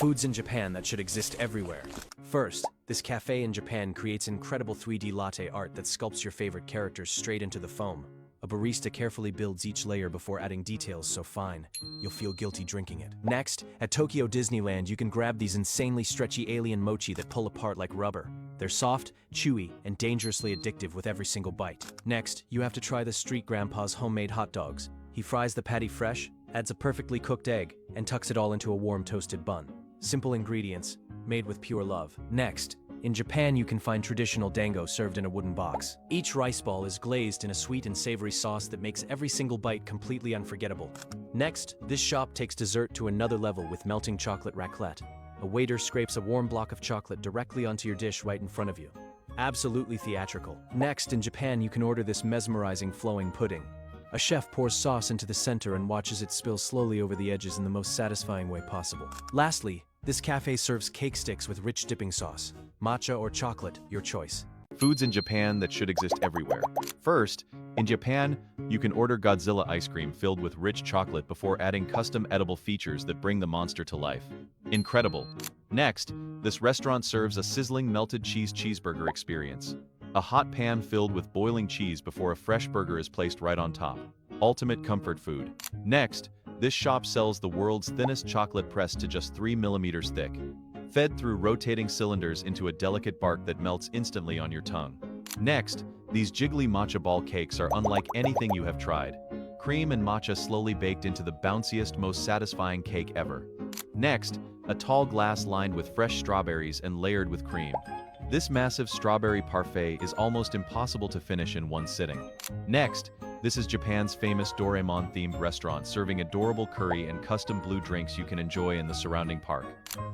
Foods in Japan that should exist everywhere. First, this cafe in Japan creates incredible 3D latte art that sculpts your favorite characters straight into the foam. A barista carefully builds each layer before adding details so fine, you'll feel guilty drinking it. Next, at Tokyo Disneyland, you can grab these insanely stretchy alien mochi that pull apart like rubber. They're soft, chewy, and dangerously addictive with every single bite. Next, you have to try the street grandpa's homemade hot dogs. He fries the patty fresh, adds a perfectly cooked egg, and tucks it all into a warm toasted bun. Simple ingredients, made with pure love. Next, in Japan you can find traditional dango served in a wooden box. Each rice ball is glazed in a sweet and savory sauce that makes every single bite completely unforgettable. Next, this shop takes dessert to another level with melting chocolate raclette. A waiter scrapes a warm block of chocolate directly onto your dish right in front of you. Absolutely theatrical. Next, in Japan you can order this mesmerizing flowing pudding. A chef pours sauce into the center and watches it spill slowly over the edges in the most satisfying way possible. Lastly, this cafe serves cake sticks with rich dipping sauce. Matcha or chocolate, your choice. Foods in Japan that should exist everywhere. First, in Japan, you can order Godzilla ice cream filled with rich chocolate before adding custom edible features that bring the monster to life. Incredible. Next, this restaurant serves a sizzling melted cheese cheeseburger experience. A hot pan filled with boiling cheese before a fresh burger is placed right on top. Ultimate comfort food. Next, this shop sells the world's thinnest chocolate pressed to just 3 millimeters thick, fed through rotating cylinders into a delicate bark that melts instantly on your tongue. Next, these jiggly matcha ball cakes are unlike anything you have tried. Cream and matcha slowly baked into the bounciest, most satisfying cake ever. Next, a tall glass lined with fresh strawberries and layered with cream. This massive strawberry parfait is almost impossible to finish in one sitting. Next, this is Japan's famous Doraemon-themed restaurant serving adorable curry and custom blue drinks you can enjoy in the surrounding park.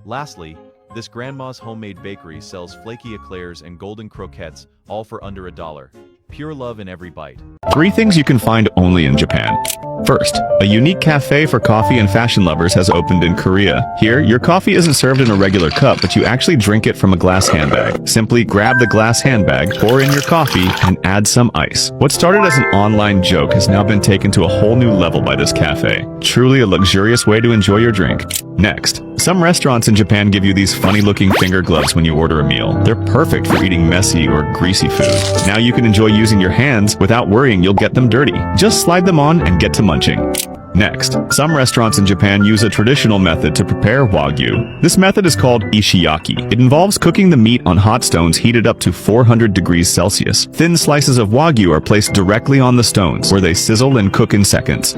Lastly, this grandma's homemade bakery sells flaky eclairs and golden croquettes, all for under $1. Pure love in every bite. 3 things you can find only in Japan. First, a unique cafe for coffee and fashion lovers has opened in Korea. Here, your coffee isn't served in a regular cup, but you actually drink it from a glass handbag. Simply grab the glass handbag, pour in your coffee, and add some ice. What started as an online joke has now been taken to a whole new level by this cafe. Truly a luxurious way to enjoy your drink. Next, some restaurants in Japan give you these funny-looking finger gloves when you order a meal. They're perfect for eating messy or greasy food. Now you can enjoy using your hands without worrying you'll get them dirty. Just slide them on and get to munching. Next, some restaurants in Japan use a traditional method to prepare Wagyu. This method is called ishiyaki. It involves cooking the meat on hot stones heated up to 400 degrees Celsius. Thin slices of Wagyu are placed directly on the stones, where they sizzle and cook in seconds.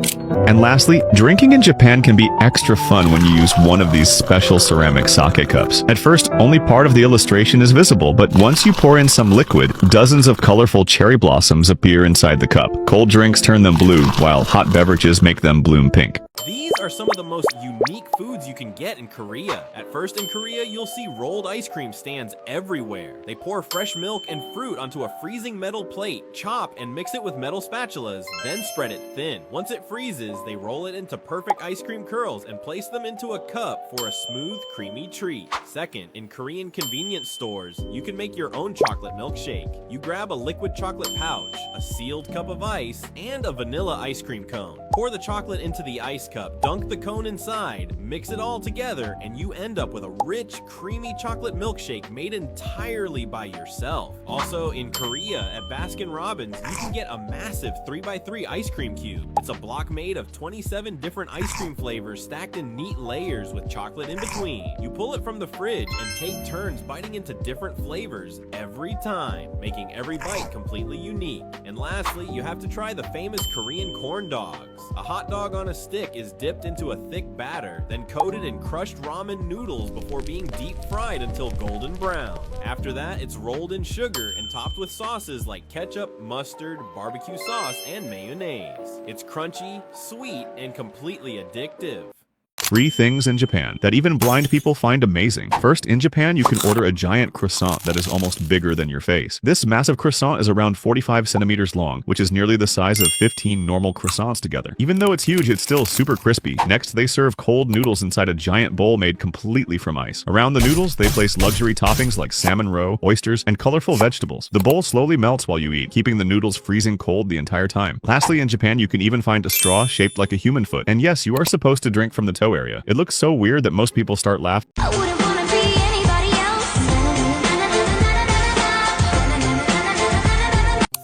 And lastly, drinking in Japan can be extra fun when you use one of these special ceramic sake cups. At first, only part of the illustration is visible, but once you pour in some liquid, dozens of colorful cherry blossoms appear inside the cup. Cold drinks turn them blue, while hot beverages make them bloom pink. These are some of the most unique foods you can get in Korea. At first in Korea, you'll see rolled ice cream stands everywhere. They pour fresh milk and fruit onto a freezing metal plate, chop and mix it with metal spatulas, then spread it thin. Once it freezes, they roll it into perfect ice cream curls and place them into a cup for a smooth, creamy treat. Second, in Korean convenience stores, you can make your own chocolate milkshake. You grab a liquid chocolate pouch, a sealed cup of ice, and a vanilla ice cream cone. Pour the chocolate into the ice cup, dunk the cone inside, mix it all together, and you end up with a rich, creamy chocolate milkshake made entirely by yourself. Also, in Korea, at Baskin-Robbins, you can get a massive 3x3 ice cream cube. It's a block made of 27 different ice cream flavors stacked in neat layers with chocolate in between. You pull it from the fridge and take turns biting into different flavors every time, making every bite completely unique. And lastly, you have to try the famous Korean corn dogs. A hot dog on a stick is dipped into a thick batter, then coated in crushed ramen noodles before being deep fried until golden brown. After that, it's rolled in sugar and topped with sauces like ketchup, mustard, barbecue sauce, and mayonnaise. It's crunchy, sweet, and completely addictive. 3 things in Japan that even blind people find amazing. First, in Japan, you can order a giant croissant that is almost bigger than your face. This massive croissant is around 45 centimeters long, which is nearly the size of 15 normal croissants together. Even though it's huge, it's still super crispy. Next, they serve cold noodles inside a giant bowl made completely from ice. Around the noodles, they place luxury toppings like salmon roe, oysters, and colorful vegetables. The bowl slowly melts while you eat, keeping the noodles freezing cold the entire time. Lastly, in Japan, you can even find a straw shaped like a human foot. And yes, you are supposed to drink from the toe area. It looks so weird that most people start laughing. I wouldn't wanna be anybody else.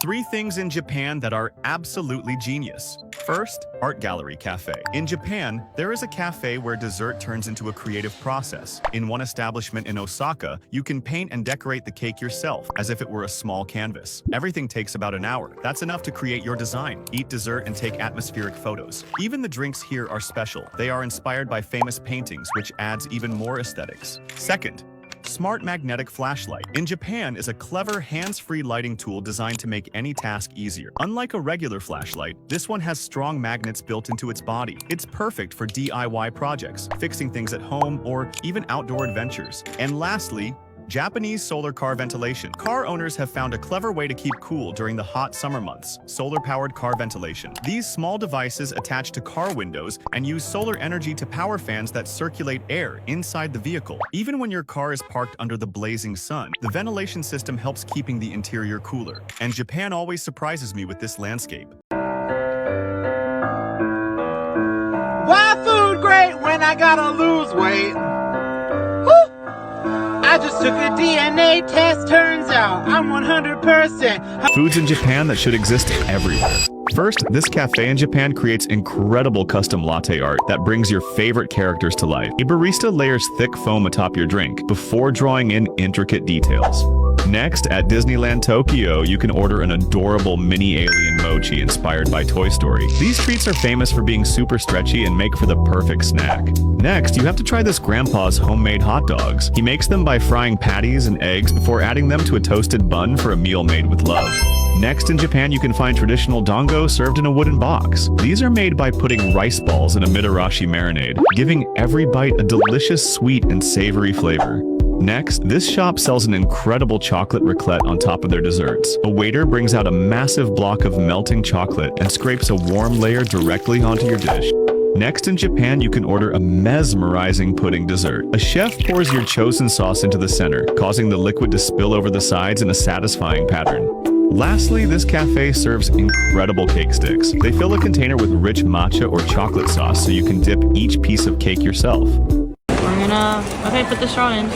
3 things in Japan that are absolutely genius. First, Art Gallery Cafe. In Japan, there is a cafe where dessert turns into a creative process. In one establishment in Osaka, you can paint and decorate the cake yourself, as if it were a small canvas. Everything takes about an hour. That's enough to create your design, eat dessert, and take atmospheric photos. Even the drinks here are special. They are inspired by famous paintings, which adds even more aesthetics. Second, Smart Magnetic Flashlight. In Japan is a clever hands-free lighting tool designed to make any task easier. Unlike a regular flashlight, this one has strong magnets built into its body. It's perfect for DIY projects, fixing things at home, or even outdoor adventures. And lastly, Japanese solar car ventilation. Car owners have found a clever way to keep cool during the hot summer months: solar-powered car ventilation. These small devices attach to car windows and use solar energy to power fans that circulate air inside the vehicle. Even when your car is parked under the blazing sun, the ventilation system helps keeping the interior cooler. And Japan always surprises me with this landscape. Why food great when I gotta lose weight? Woo! I just took a DNA test, turns out I'm 100%. Foods in Japan that should exist everywhere. First, this cafe in Japan creates incredible custom latte art that brings your favorite characters to life. A barista layers thick foam atop your drink before drawing in intricate details. Next, at Disneyland Tokyo, you can order an adorable mini alien mochi inspired by Toy Story. These treats are famous for being super stretchy and make for the perfect snack. Next, you have to try this grandpa's homemade hot dogs. He makes them by frying patties and eggs before adding them to a toasted bun for a meal made with love. Next, in Japan, you can find traditional dango served in a wooden box. These are made by putting rice balls in a mitarashi marinade, giving every bite a delicious sweet and savory flavor. Next, this shop sells an incredible chocolate raclette on top of their desserts. A waiter brings out a massive block of melting chocolate and scrapes a warm layer directly onto your dish. Next, in Japan, you can order a mesmerizing pudding dessert. A chef pours your chosen sauce into the center, causing the liquid to spill over the sides in a satisfying pattern. Lastly, this cafe serves incredible cake sticks. They fill a container with rich matcha or chocolate sauce so you can dip each piece of cake yourself. Okay, put the straw in.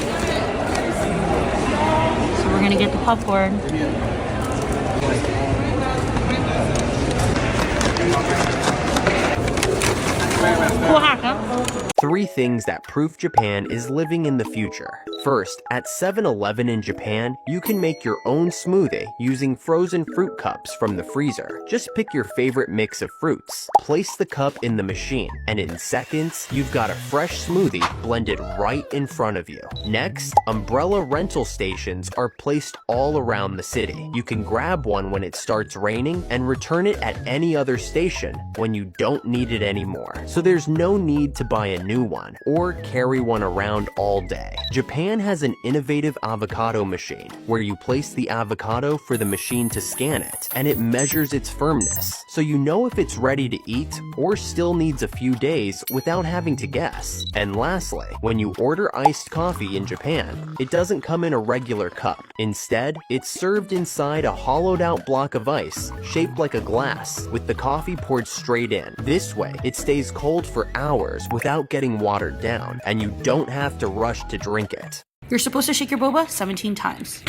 So we're gonna get the popcorn. Cool hack, huh? 3 things that prove Japan is living in the future. First, at 7-Eleven in Japan, you can make your own smoothie using frozen fruit cups from the freezer. Just pick your favorite mix of fruits, place the cup in the machine, and in seconds, you've got a fresh smoothie blended right in front of you. Next, umbrella rental stations are placed all around the city. You can grab one when it starts raining and return it at any other station when you don't need it anymore. So there's no need to buy a new one or carry one around all day. Japan has an innovative avocado machine where you place the avocado for the machine to scan it, and it measures its firmness, so you know if it's ready to eat or still needs a few days without having to guess. And lastly, when you order iced coffee in Japan, it doesn't come in a regular cup. Instead, it's served inside a hollowed out block of ice shaped like a glass, with the coffee poured straight in. This way, it stays cold for hours without getting watered down, and you don't have to rush to drink it. You're supposed to shake your boba 17 times.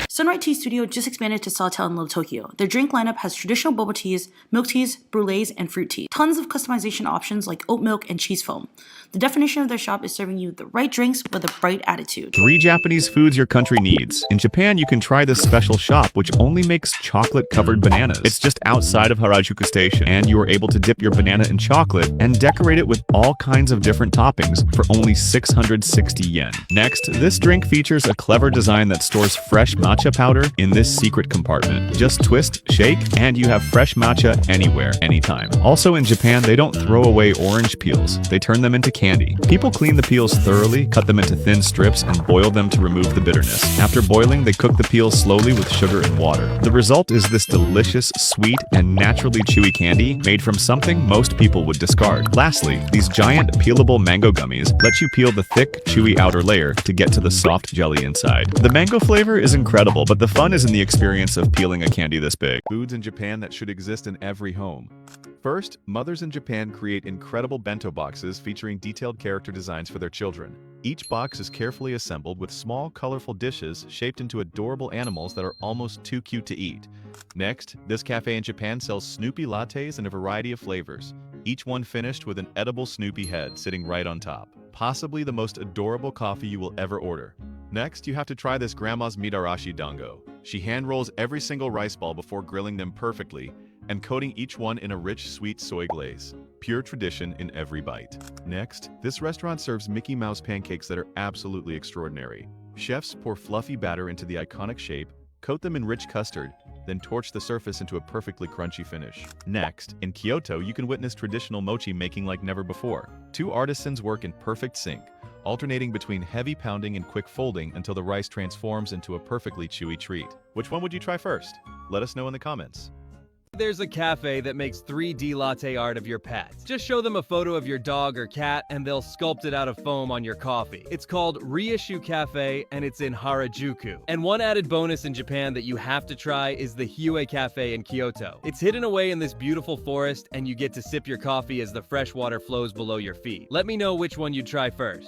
Sunrise Tea Studio just expanded to Sawtell in Little Tokyo. Their drink lineup has traditional boba teas, milk teas, brulees, and fruit tea. Tons of customization options like oat milk and cheese foam. The definition of their shop is serving you the right drinks with a bright attitude. 3 Japanese foods your country needs. In Japan, you can try this special shop which only makes chocolate-covered bananas. It's just outside of Harajuku Station, and you are able to dip your banana in chocolate and decorate it with all kinds of different toppings for only 660 yen. Next, this drink features a clever design that stores fresh matcha powder in this secret compartment. Just twist, shake, and you have fresh matcha anywhere, anytime. Also in Japan, they don't throw away orange peels. They turn them into candy. People clean the peels thoroughly, cut them into thin strips, and boil them to remove the bitterness. After boiling, they cook the peels slowly with sugar and water. The result is this delicious, sweet, and naturally chewy candy made from something most people would discard. Lastly, these giant peelable mango gummies let you peel the thick, chewy outer layer to get to the soft jelly inside. The mango flavor is incredible, but the fun is in the experience of peeling a candy this big. Foods in Japan that should exist in every home. First, mothers in Japan create incredible bento boxes featuring detailed character designs for their children. Each box is carefully assembled with small, colorful dishes shaped into adorable animals that are almost too cute to eat. Next, this cafe in Japan sells Snoopy lattes in a variety of flavors, each one finished with an edible Snoopy head sitting right on top. Possibly the most adorable coffee you will ever order. Next, you have to try this grandma's Midarashi dango. She hand rolls every single rice ball before grilling them perfectly and coating each one in a rich, sweet soy glaze. Pure tradition in every bite. Next, this restaurant serves Mickey Mouse pancakes that are absolutely extraordinary. Chefs pour fluffy batter into the iconic shape, coat them in rich custard, then torch the surface into a perfectly crunchy finish. Next, in Kyoto, you can witness traditional mochi making like never before. Two artisans work in perfect sync, alternating between heavy pounding and quick folding until the rice transforms into a perfectly chewy treat. Which one would you try first? Let us know in the comments. There's a cafe that makes 3D latte art of your pet. Just show them a photo of your dog or cat and they'll sculpt it out of foam on your coffee. It's called Reissue Cafe and it's in Harajuku. And one added bonus in Japan that you have to try is the Hiue Cafe in Kyoto. It's hidden away in this beautiful forest and you get to sip your coffee as the fresh water flows below your feet. Let me know which one you'd try first.